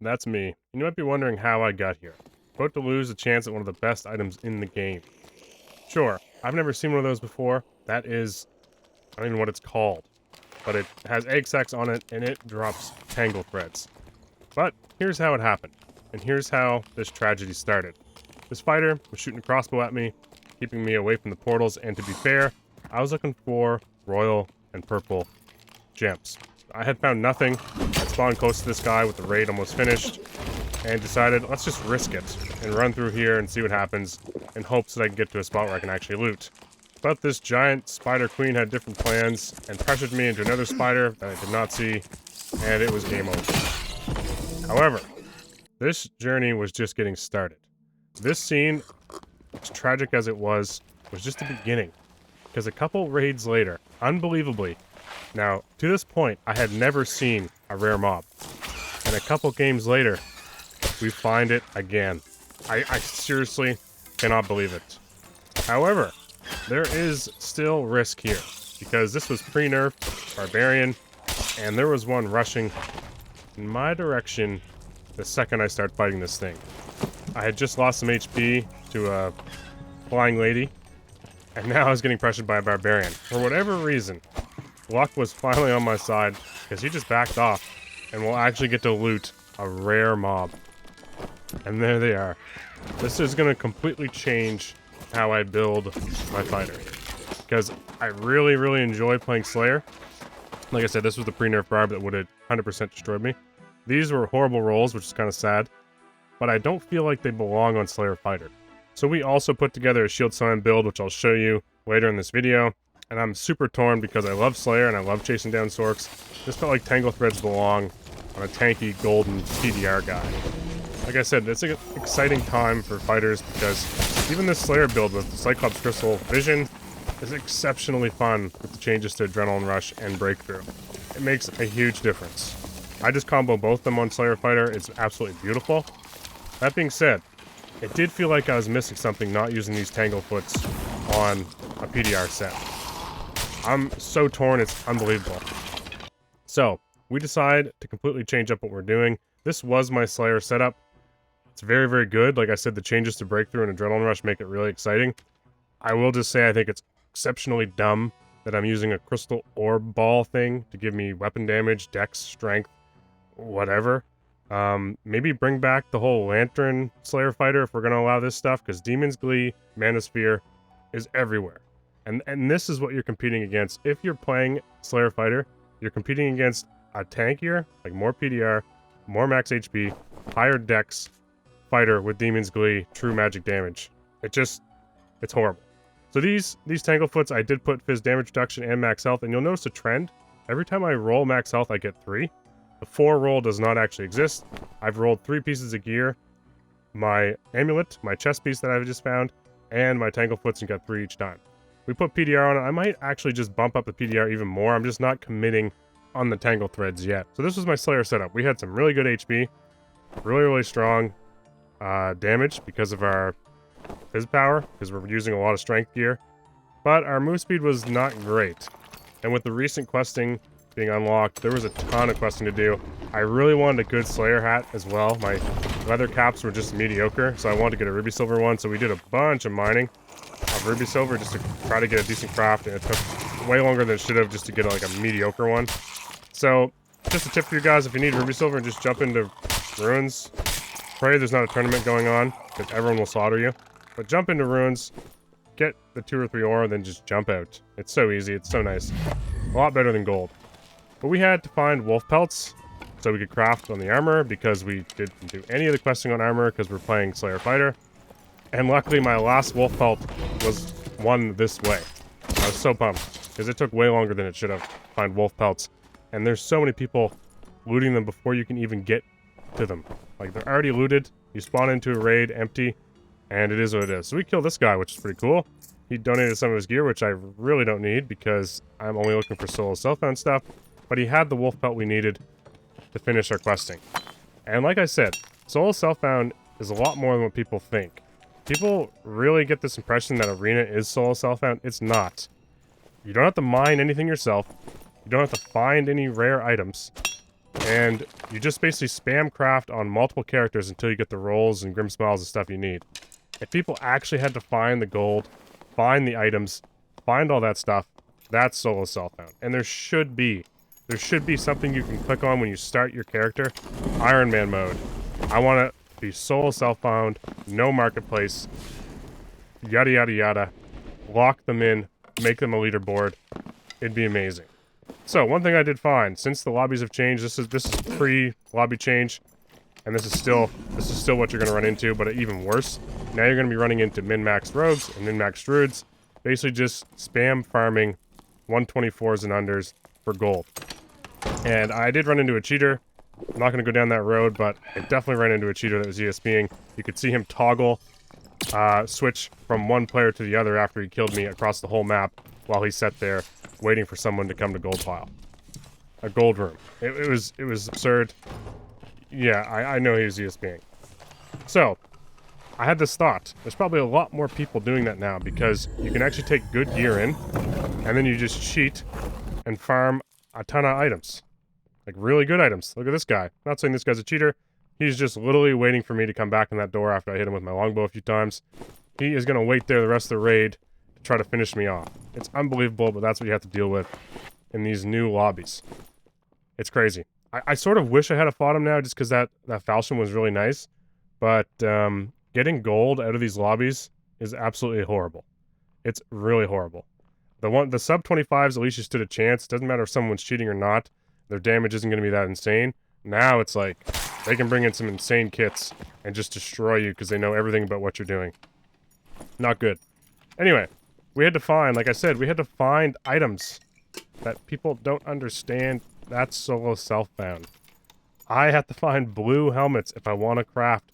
That's me. You might be wondering how I got here. About to lose a chance at one of the best items in the game. Sure, I've never seen one of those before. That is, I don't even know what it's called. But it has egg sacs on it, and it drops Tanglethreads. But here's how it happened. And here's how this tragedy started. This fighter was shooting a crossbow at me, keeping me away from the portals, and to be fair, I was looking for royal and purple gems. I had found nothing. I spawned close to this guy with the raid almost finished, and decided, let's just risk it, and run through here and see what happens, in hopes that I can get to a spot where I can actually loot. But this giant spider queen had different plans, and pressured me into another spider that I did not see, and it was game over. However, this journey was just getting started. This scene, as tragic as it was just the beginning. Because a couple raids later, unbelievably, now, to this point, I had never seen a rare mob. And a couple games later, we find it again. I seriously cannot believe it. However, there is still risk here. Because this was pre-nerf, barbarian, and there was one rushing in my direction the second I start fighting this thing. I had just lost some HP to a flying lady, and now I was getting pressured by a barbarian. For whatever reason, luck was finally on my side, because he just backed off, and we'll actually get to loot a rare mob. And there they are. This is going to completely change how I build my fighter. Because I really, really enjoy playing Slayer. Like I said, this was the pre-nerf barb that would have 100% destroyed me. These were horrible rolls, which is kind of sad. But I don't feel like they belong on Slayer Fighter. So we also put together a Shield Summon build, which I'll show you later in this video. And I'm super torn because I love Slayer and I love chasing down Sorks. This felt like Tanglethreads belong on a tanky golden PDR guy. Like I said, it's an exciting time for fighters because even this Slayer build with the Cyclops Crystal Vision is exceptionally fun with the changes to Adrenaline Rush and Breakthrough. It makes a huge difference. I just combo both of them on Slayer Fighter. It's absolutely beautiful. That being said, it did feel like I was missing something not using these Tanglefoots on a PDR set. I'm so torn, it's unbelievable. So, we decide to completely change up what we're doing. This was my Slayer setup. It's very, very good. Like I said, the changes to Breakthrough and Adrenaline Rush make it really exciting. I will just say I think it's exceptionally dumb that I'm using a crystal orb ball thing to give me weapon damage, dex, strength, whatever. Maybe bring back the whole Lantern Slayer fighter if we're going to allow this stuff, because Demon's Glee, Manosphere is everywhere. And this is what you're competing against. If you're playing Slayer fighter, you're competing against a tankier, like more PDR, more max HP, higher dex fighter with Demon's Glee, true magic damage. It's horrible. So these Tanglefoots, I did put Fizz damage reduction and max health, and you'll notice a trend. Every time I roll max health, I get 3. The 4 roll does not actually exist. I've rolled 3 pieces of gear, my amulet, my chest piece that I've just found, and my Tanglefoots, and got 3 each time. We put PDR on it. I might actually just bump up the PDR even more. I'm just not committing on the Tanglethreads yet. So this was my Slayer setup. We had some really good HP, really, really strong damage because of our Fizz power, because we're using a lot of strength gear. But our move speed was not great. And with the recent questing being unlocked, there was a ton of questing to do. I really wanted a good Slayer hat as well. My leather caps were just mediocre, so I wanted to get a Ruby Silver one. So we did a bunch of mining of Ruby Silver just to try to get a decent craft, and it took way longer than it should have just to get like a mediocre one. So just a tip for you guys, if you need Ruby Silver, just jump into Ruins. Pray there's not a tournament going on, because everyone will slaughter you. But jump into Ruins, get the 2 or 3 ore, and then just jump out. It's so easy, it's so nice. A lot better than gold. But we had to find wolf pelts so we could craft on the armor, because we didn't do any of the questing on armor because we're playing Slayer Fighter. And luckily my last wolf pelt was won this way. I was so pumped, because it took way longer than it should have to find wolf pelts. And there's so many people looting them before you can even get to them. Like, they're already looted, you spawn into a raid empty, and it is what it is. So we killed this guy, which is pretty cool. He donated some of his gear, which I really don't need, because I'm only looking for solo self-found stuff. But he had the wolf pelt we needed to finish our questing. And like I said, solo self-found is a lot more than what people think. People really get this impression that Arena is solo self-found. It's not. You don't have to mine anything yourself. You don't have to find any rare items. And you just basically spam craft on multiple characters until you get the rolls and grim smiles and stuff you need. If people actually had to find the gold, find the items, find all that stuff, that's solo self-found. And there should be something you can click on when you start your character. Iron Man mode. I want to be solo self-found, no marketplace, yada yada yada. Lock them in, make them a leaderboard. It'd be amazing. So, one thing I did find, since the lobbies have changed, this is pre-lobby change, and this is still what you're going to run into, but even worse. Now you're going to be running into min-max rogues and min-max druids, basically just spam farming 124s and unders for gold. And I did run into a cheater. I'm not going to go down that road, but I definitely ran into a cheater that was ESPing. You could see him toggle, switch from one player to the other after he killed me across the whole map while he sat there waiting for someone to come to gold pile. A gold room. It was absurd. Yeah, I know he was ESPing. So, I had this thought. There's probably a lot more people doing that now because you can actually take good gear in and then you just cheat and farm a ton of items. Like really good items. Look at this guy. Not saying this guy's a cheater. He's just literally waiting for me to come back in that door after I hit him with my longbow a few times. He is going to wait there the rest of the raid to try to finish me off. It's unbelievable, but that's what you have to deal with in these new lobbies. It's crazy. I sort of wish I had fought him now just because that falchion was really nice. But getting gold out of these lobbies is absolutely horrible. It's really horrible. The sub 25s, at least you stood a chance. It doesn't matter if someone's cheating or not. Their damage isn't going to be that insane. Now it's like they can bring in some insane kits and just destroy you because they know everything about what you're doing. Not good. Anyway, we had to find, like I said, we had to find items that people don't understand. That's solo self-found. I have to find blue helmets if I want to craft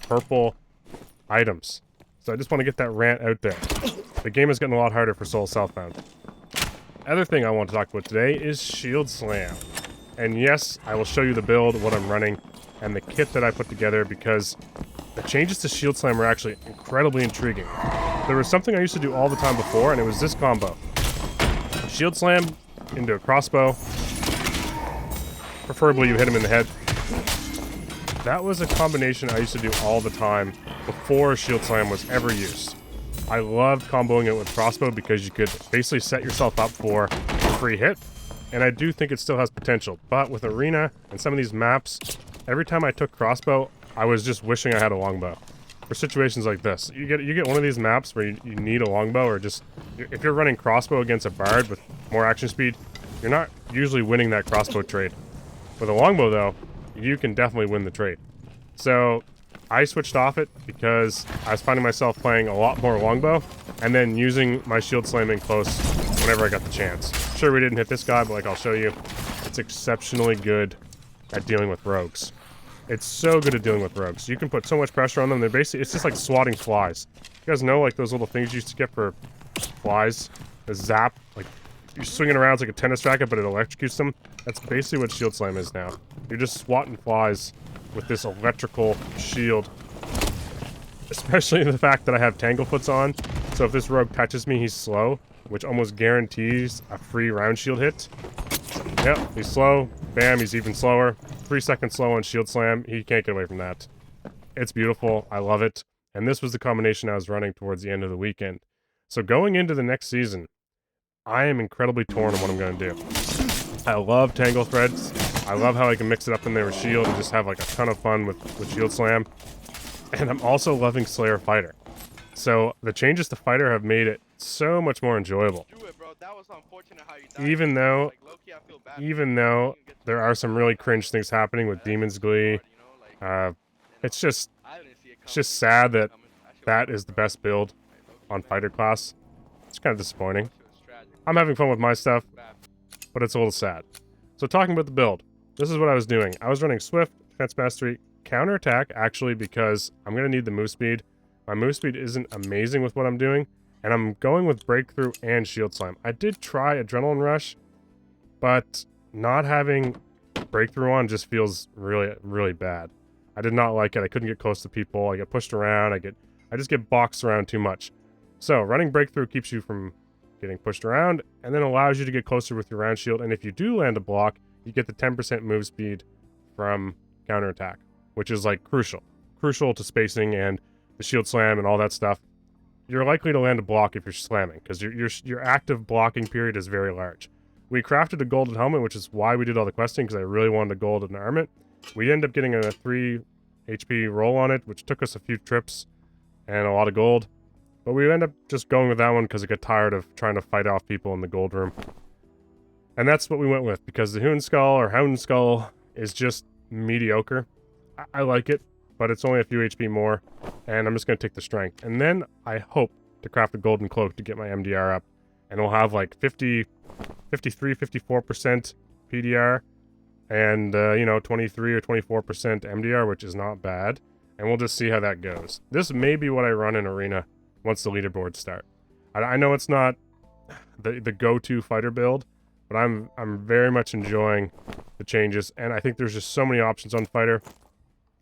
purple items. So I just want to get that rant out there. The game is getting a lot harder for solo self-found. Other thing I want to talk about today is Shield Slam. And yes, I will show you the build, what I'm running, and the kit that I put together because the changes to Shield Slam are actually incredibly intriguing. There was something I used to do all the time before, and it was this combo. Shield Slam into a crossbow. Preferably you hit him in the head. That was a combination I used to do all the time before Shield Slam was ever used. I loved comboing it with crossbow because you could basically set yourself up for a free hit. And I do think it still has potential. But with Arena and some of these maps, every time I took crossbow, I was just wishing I had a longbow. For situations like this. You get one of these maps where you need a longbow, or just... If you're running crossbow against a bard with more action speed, you're not usually winning that crossbow trade. With a longbow, though, you can definitely win the trade. So, I switched off it because I was finding myself playing a lot more longbow, and then using my shield slamming close whenever I got the chance. Sure, we didn't hit this guy, but like I'll show you, it's exceptionally good at dealing with rogues. It's so good at dealing with rogues. You can put so much pressure on them. They're basically, it's just like swatting flies. You guys know like those little things you used to get for flies? The zap, like you're swinging around, it's like a tennis racket, but it electrocutes them. That's basically what Shield Slam is now. You're just swatting flies with this electrical shield. Especially the fact that I have Tanglefoots on. So if this rogue touches me, he's slow, which almost guarantees a free round shield hit. Yep, he's slow. Bam, he's even slower. 3 seconds slow on Shield Slam. He can't get away from that. It's beautiful. I love it. And this was the combination I was running towards the end of the weekend. So going into the next season, I am incredibly torn on what I'm going to do. I love Tanglethreads. I love how I can mix it up in there with Shield and just have like a ton of fun with Shield Slam. And I'm also loving Slayer Fighter. So the changes to Fighter have made it so much more enjoyable. Even though there are some really cringe things happening with Demon's Glee, it's just sad that that is the best build on Fighter class. It's kind of disappointing. I'm having fun with my stuff, but it's a little sad. So talking about the build, this is what I was doing. I was running Swift, Defense Mastery, Counterattack, actually, because I'm going to need the move speed. My move speed isn't amazing with what I'm doing, and I'm going with Breakthrough and Shield Slam. I did try Adrenaline Rush, but not having Breakthrough on just feels really, really bad. I did not like it. I couldn't get close to people. I get pushed around. I just get boxed around too much. So running Breakthrough keeps you from getting pushed around, and then allows you to get closer with your round shield. And if you do land a block, you get the 10% move speed from counterattack, which is like crucial to spacing and the shield slam and all that stuff. You're likely to land a block if you're slamming, because your active blocking period is very large. We crafted a golden helmet, which is why we did all the questing, because I really wanted a golden armament. We ended up getting a 3 HP roll on it, which took us a few trips and a lot of gold. But we ended up just going with that one because I got tired of trying to fight off people in the gold room. And that's what we went with, because the Hound Skull is just mediocre. I like it, but it's only a few HP more, and I'm just going to take the strength. And then I hope to craft a golden cloak to get my MDR up, and we'll have like 53, 54% PDR, and, 23 or 24% MDR, which is not bad. And we'll just see how that goes. This may be what I run in Arena once the leaderboards start. I know it's not the go-to fighter build, but I'm very much enjoying the changes, and I think there's just so many options on fighter.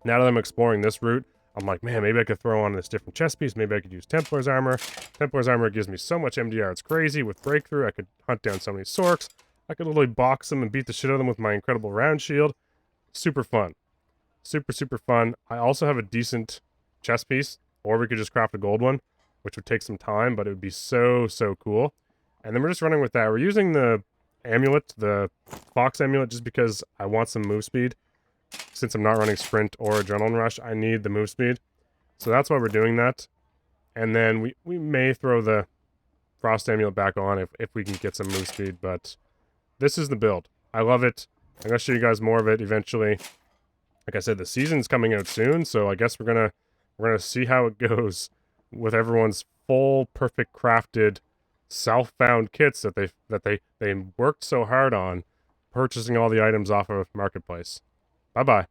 Now that I'm exploring this route, I'm like, man, maybe I could throw on this different chest piece. Maybe I could use Templar's armor. Templar's armor gives me so much MDR, it's crazy. With Breakthrough, I could hunt down so many Sorks. I could literally box them and beat the shit out of them with my incredible round shield. Super fun. Super, super fun. I also have a decent chest piece, or we could just craft a gold one, which would take some time, but it would be so, so cool. And then we're just running with that. We're using the amulet, the Fox amulet, just because I want some move speed. Since I'm not running sprint or adrenaline rush, I need the move speed. So that's why we're doing that. And then we may throw the frost amulet back on if we can get some move speed, but this is the build. I love it. I'm going to show you guys more of it eventually. Like I said, the season's coming out soon, so I guess we're gonna see how it goes with everyone's full, perfect crafted, self-found kits that they worked so hard on, purchasing all the items off of Marketplace. Bye-bye.